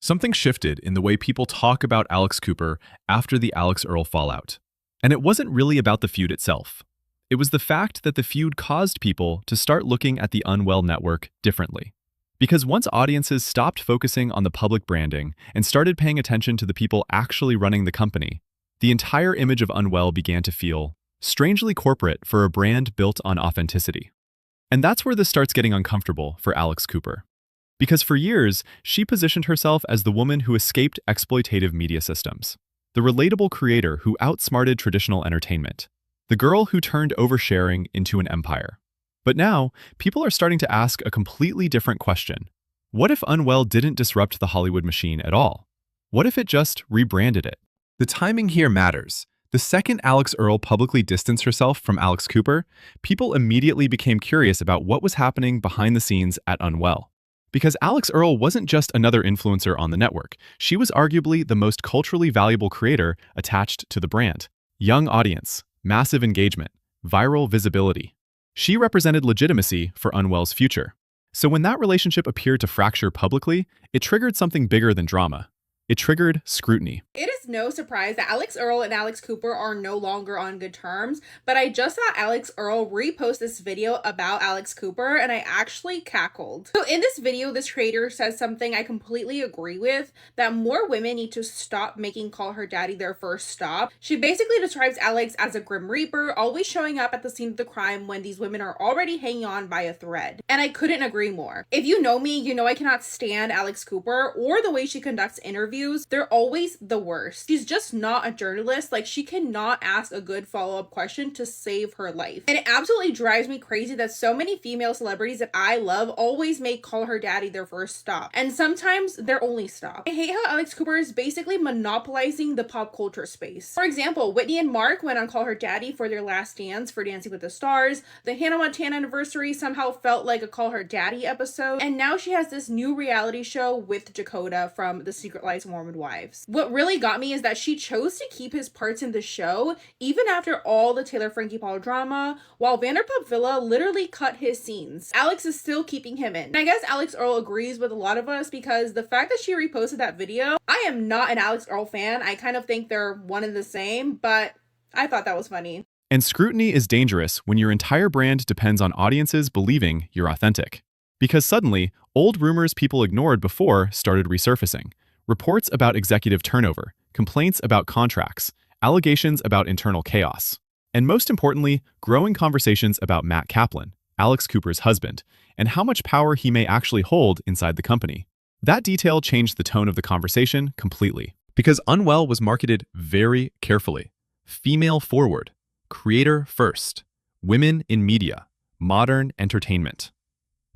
Something shifted in the way people talk about Alex Cooper after the Alix Earle fallout. And it wasn't really about the feud itself. It was the fact that the feud caused people to start looking at the Unwell network differently. Because once audiences stopped focusing on the public branding and started paying attention to the people actually running the company, the entire image of Unwell began to feel strangely corporate for a brand built on authenticity. And that's where this starts getting uncomfortable for Alex Cooper. Because for years, she positioned herself as the woman who escaped exploitative media systems, the relatable creator who outsmarted traditional entertainment, the girl who turned oversharing into an empire. But now, people are starting to ask a completely different question. What if Unwell didn't disrupt the Hollywood machine at all? What if it just rebranded it? The timing here matters. The second Alix Earle publicly distanced herself from Alex Cooper, people immediately became curious about what was happening behind the scenes at Unwell. Because Alix Earle wasn't just another influencer on the network, she was arguably the most culturally valuable creator attached to the brand. Young audience, massive engagement, viral visibility. She represented legitimacy for Unwell's future. So when that relationship appeared to fracture publicly, it triggered something bigger than drama. It triggered scrutiny. It is no surprise that Alix Earle and Alex Cooper are no longer on good terms, but I just saw Alix Earle repost this video about Alex Cooper and I actually cackled. So in this video, this creator says something I completely agree with, that more women need to stop making Call Her Daddy their first stop. She basically describes Alex as a grim reaper, always showing up at the scene of the crime when these women are already hanging on by a thread. And I couldn't agree more. If you know me, you know I cannot stand Alex Cooper or the way she conducts interviews. They're always the worst. She's just not a journalist. Like, she cannot ask a good follow-up question to save her life. And it absolutely drives me crazy that so many female celebrities that I love always make Call Her Daddy their first stop. And sometimes their only stop. I hate how Alex Cooper is basically monopolizing the pop culture space. For example, Whitney and Mark went on Call Her Daddy for their last dance for Dancing with the Stars. The Hannah Montana anniversary somehow felt like a Call Her Daddy episode. And now she has this new reality show with Dakota from The Secret Lives of Mormon Wives. What really got me is that she chose to keep his parts in the show even after all the Taylor Frankie Paul drama, while Vanderpump Villa literally cut his scenes. Alex is still keeping him in. And I guess Alix Earle agrees with a lot of us because the fact that she reposted that video, I am not an Alix Earle fan. I kind of think they're one and the same, but I thought that was funny. And scrutiny is dangerous when your entire brand depends on audiences believing you're authentic. Because suddenly, old rumors people ignored before started resurfacing. Reports about executive turnover, complaints about contracts, allegations about internal chaos, and most importantly, growing conversations about Matt Kaplan, Alex Cooper's husband, and how much power he may actually hold inside the company. That detail changed the tone of the conversation completely. Because Unwell was marketed very carefully. Female forward, creator first, women in media, modern entertainment.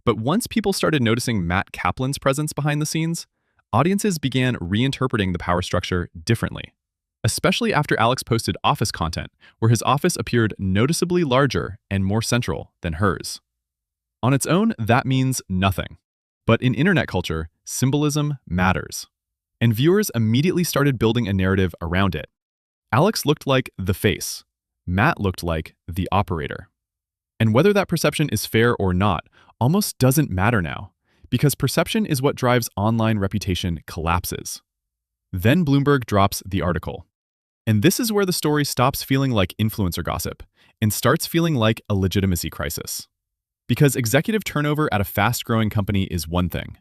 But once people started noticing Matt Kaplan's presence behind the scenes, audiences began reinterpreting the power structure differently, especially after Alex posted office content where his office appeared noticeably larger and more central than hers. On its own, that means nothing. But in internet culture, symbolism matters. And viewers immediately started building a narrative around it. Alex looked like the face. Matt looked like the operator. And whether that perception is fair or not almost doesn't matter now, because perception is what drives online reputation collapses. Then Bloomberg drops the article. And this is where the story stops feeling like influencer gossip and starts feeling like a legitimacy crisis. Because executive turnover at a fast-growing company is one thing.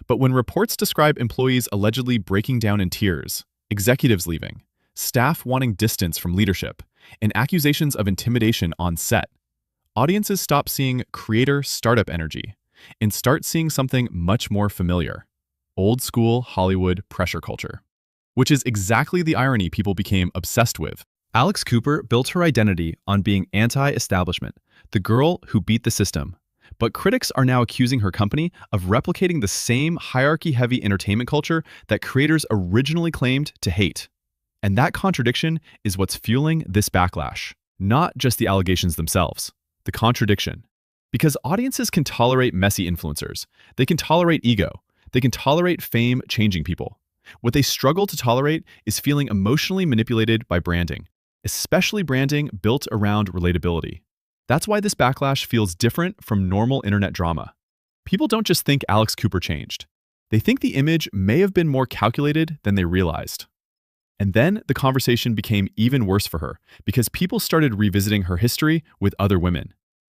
But when reports describe employees allegedly breaking down in tears, executives leaving, staff wanting distance from leadership, and accusations of intimidation on set, audiences stop seeing creator startup energy and start seeing something much more familiar: old-school Hollywood pressure culture. Which is exactly the irony people became obsessed with. Alex Cooper built her identity on being anti-establishment, the girl who beat the system. But critics are now accusing her company of replicating the same hierarchy-heavy entertainment culture that creators originally claimed to hate. And that contradiction is what's fueling this backlash. Not just the allegations themselves, the contradiction. Because audiences can tolerate messy influencers. They can tolerate ego. They can tolerate fame changing people. What they struggle to tolerate is feeling emotionally manipulated by branding, especially branding built around relatability. That's why this backlash feels different from normal internet drama. People don't just think Alex Cooper changed. They think the image may have been more calculated than they realized. And then the conversation became even worse for her because people started revisiting her history with other women.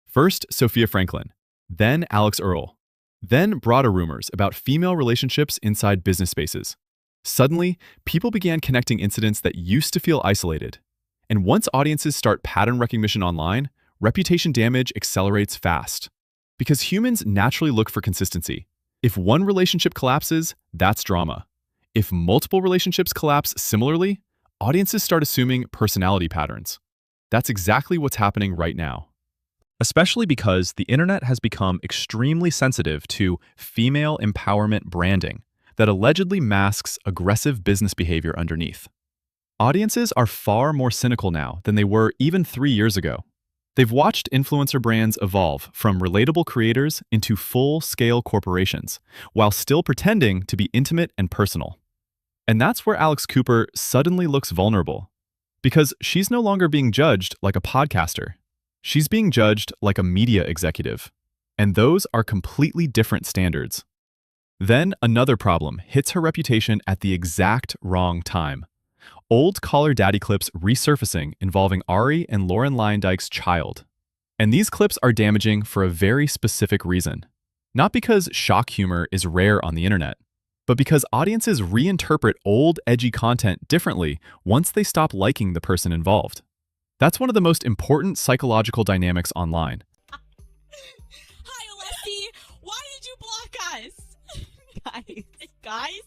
First, Sophia Franklin, then Alix Earle, then broader rumors about female relationships inside business spaces. Suddenly, people began connecting incidents that used to feel isolated. And once audiences start pattern recognition online, reputation damage accelerates fast. Because humans naturally look for consistency. If one relationship collapses, that's drama. If multiple relationships collapse similarly, audiences start assuming personality patterns. That's exactly what's happening right now. Especially because the internet has become extremely sensitive to female empowerment branding that allegedly masks aggressive business behavior underneath. Audiences are far more cynical now than they were even 3 years ago. They've watched influencer brands evolve from relatable creators into full-scale corporations, while still pretending to be intimate and personal. And that's where Alix Cooper suddenly looks vulnerable, because she's no longer being judged like a podcaster. She's being judged like a media executive, and those are completely different standards. Then another problem hits her reputation at the exact wrong time. Old Call Her Daddy clips resurfacing involving Ari and Lauren Lyondike's child. And these clips are damaging for a very specific reason. Not because shock humor is rare on the internet, but because audiences reinterpret old, edgy content differently once they stop liking the person involved. That's one of the most important psychological dynamics online. Hi, Alessi. Why did you block us? Guys?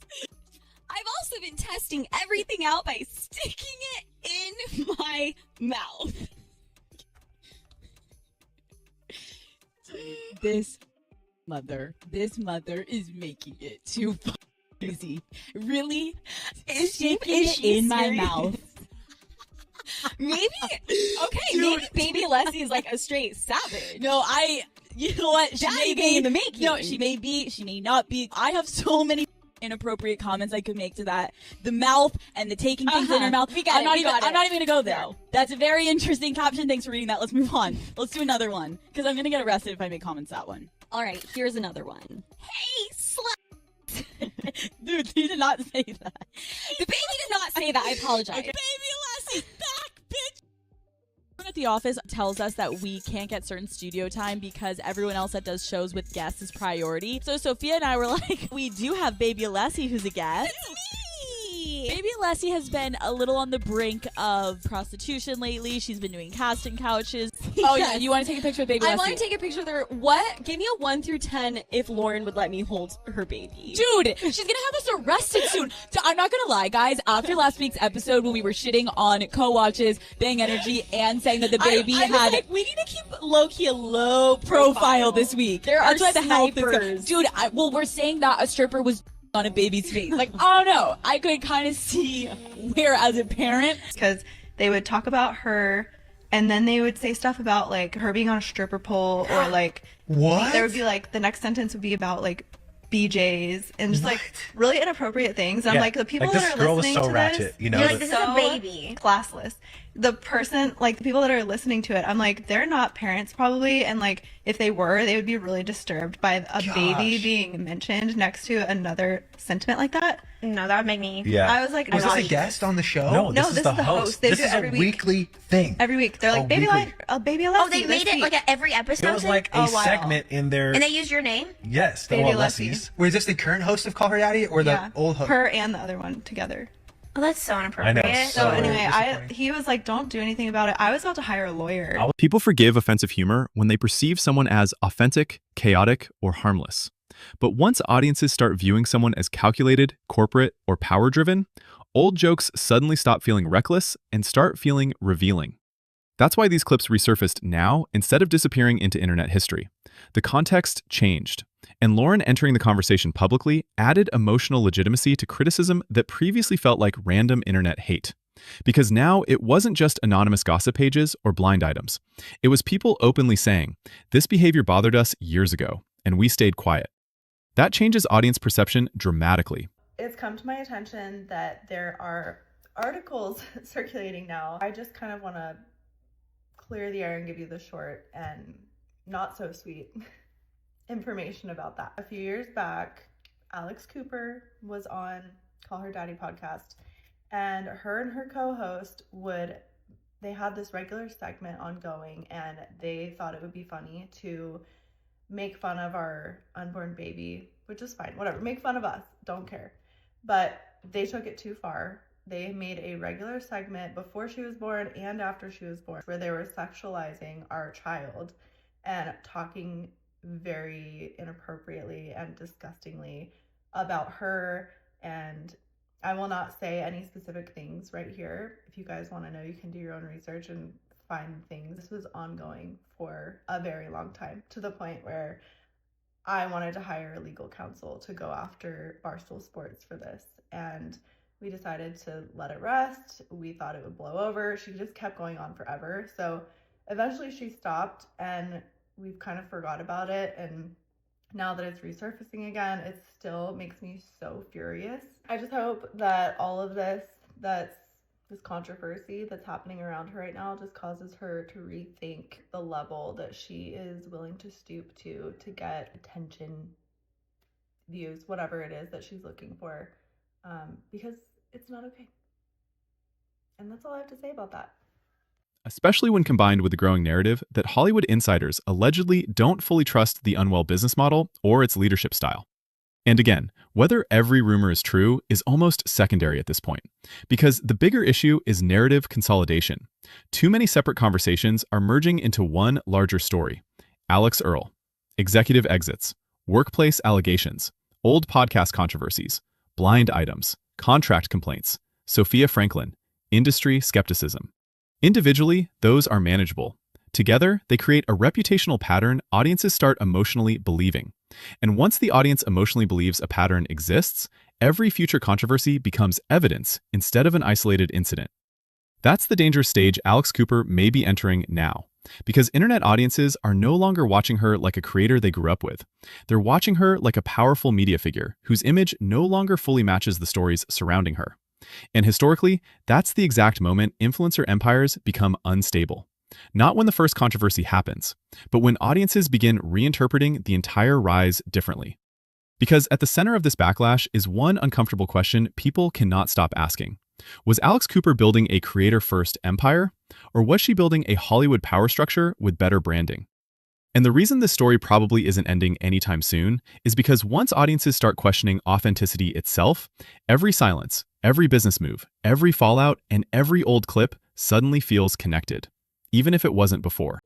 I've also been testing everything out by sticking it in my mouth. This mother is making it too easy. Really? Is she in my mouth? Maybe, okay, dude, maybe baby Leslie is like a straight savage. No, you know what? She may be in the making. No, she may not be. I have so many inappropriate comments I could make to that. The mouth and the taking things in her mouth. I'm not even gonna go there. No. That's a very interesting caption. Thanks for reading that. Let's move on. Let's do another one, because I'm gonna get arrested if I make comments that one. All right, here's another one. Hey, slut. Dude, he did not say that. The baby did not say that. I apologize. Okay. Baby Leslie's back, bitch. Everyone at the office tells us that we can't get certain studio time because everyone else that does shows with guests is priority. So Sophia and I were like, we do have baby Alessi who's a guest. Baby Alessi has been a little on the brink of prostitution lately. She's been doing casting couches. Oh yeah, you want to take a picture of baby Alessi? I want to take a picture with her. What? Give me a 1 through 10 if Lauren would let me hold her baby. Dude, she's gonna have us arrested soon. I'm not gonna lie, guys. After last week's episode when we were shitting on co-watches, Bang Energy, and saying that the baby had... Like, we need to keep low-key a low profile this week. There are snipers. Dude, well, we're saying that a stripper was on a baby's face. Like, I don't know. I could kind of see where, as a parent, because they would talk about her, and then they would say stuff about like her being on a stripper pole, or like what? There would be like the next sentence would be about like BJs and just like really inappropriate things. And I'm like, the people like, that this are girl listening was so to ratchet, this, you know, you're like, this is a baby, classless. The person, like the people that are listening to it, I'm like, they're not parents probably, and like if they were, they would be really disturbed by a baby being mentioned next to another sentiment like that. No, that would make me. Yeah. I was like, was this a guest on the show? No, this is the host. They this do is every a week. weekly thing. Every week, they're like, baby Alessi. Oh, they made it like at every episode. It was like a segment in their. And they used your name. Yes, the Baby Alessis. Wait, is this the current host of Call Her Daddy or the old host? Her and the other one together. Oh, that's so inappropriate. I know. So anyway, he was like, don't do anything about it. I was about to hire a lawyer. People forgive offensive humor when they perceive someone as authentic, chaotic, or harmless. But once audiences start viewing someone as calculated, corporate, or power-driven, old jokes suddenly stop feeling reckless and start feeling revealing. That's why these clips resurfaced now instead of disappearing into internet history. The context changed, and Lauren entering the conversation publicly added emotional legitimacy to criticism that previously felt like random internet hate. Because now it wasn't just anonymous gossip pages or blind items. It was people openly saying, this behavior bothered us years ago, and we stayed quiet. That changes audience perception dramatically. It's come to my attention that there are articles circulating now. I just kind of want to clear the air and give you the short and not so sweet information about that. A few years back, Alix Cooper was on Call Her Daddy podcast, and her co-host they had this regular segment ongoing, and they thought it would be funny to make fun of our unborn baby, which is fine, whatever, make fun of us, don't care. But they took it too far. They made a regular segment before she was born and after she was born where they were sexualizing our child and talking very inappropriately and disgustingly about her. And I will not say any specific things right here. If you guys want to know, you can do your own research and find things. This was ongoing for a very long time, to the point where I wanted to hire legal counsel to go after Barstool Sports for this. And we decided to let it rest. We thought it would blow over. She just kept going on forever. So eventually she stopped, and we've kind of forgot about it. And now that it's resurfacing again, it still makes me so furious. I just hope that all of this controversy that's happening around her right now just causes her to rethink the level that she is willing to stoop to get attention, views, whatever it is that she's looking for, because it's not okay. And that's all I have to say about that. Especially when combined with the growing narrative that Hollywood insiders allegedly don't fully trust the Unwell business model or its leadership style. And again, whether every rumor is true is almost secondary at this point, because the bigger issue is narrative consolidation. Too many separate conversations are merging into one larger story. Alix Earle, executive exits, workplace allegations, old podcast controversies, blind items, contract complaints, Sophia Franklin, industry skepticism. Individually, those are manageable. Together, they create a reputational pattern audiences start emotionally believing. And once the audience emotionally believes a pattern exists, every future controversy becomes evidence instead of an isolated incident. That's the dangerous stage Alix Cooper may be entering now, because internet audiences are no longer watching her like a creator they grew up with. They're watching her like a powerful media figure whose image no longer fully matches the stories surrounding her. And historically, that's the exact moment influencer empires become unstable. Not when the first controversy happens, but when audiences begin reinterpreting the entire rise differently. Because at the center of this backlash is one uncomfortable question people cannot stop asking. Was Alix Cooper building a creator-first empire, or was she building a Hollywood power structure with better branding? And the reason this story probably isn't ending anytime soon is because once audiences start questioning authenticity itself, every silence, every business move, every fallout, and every old clip suddenly feels connected, even if it wasn't before.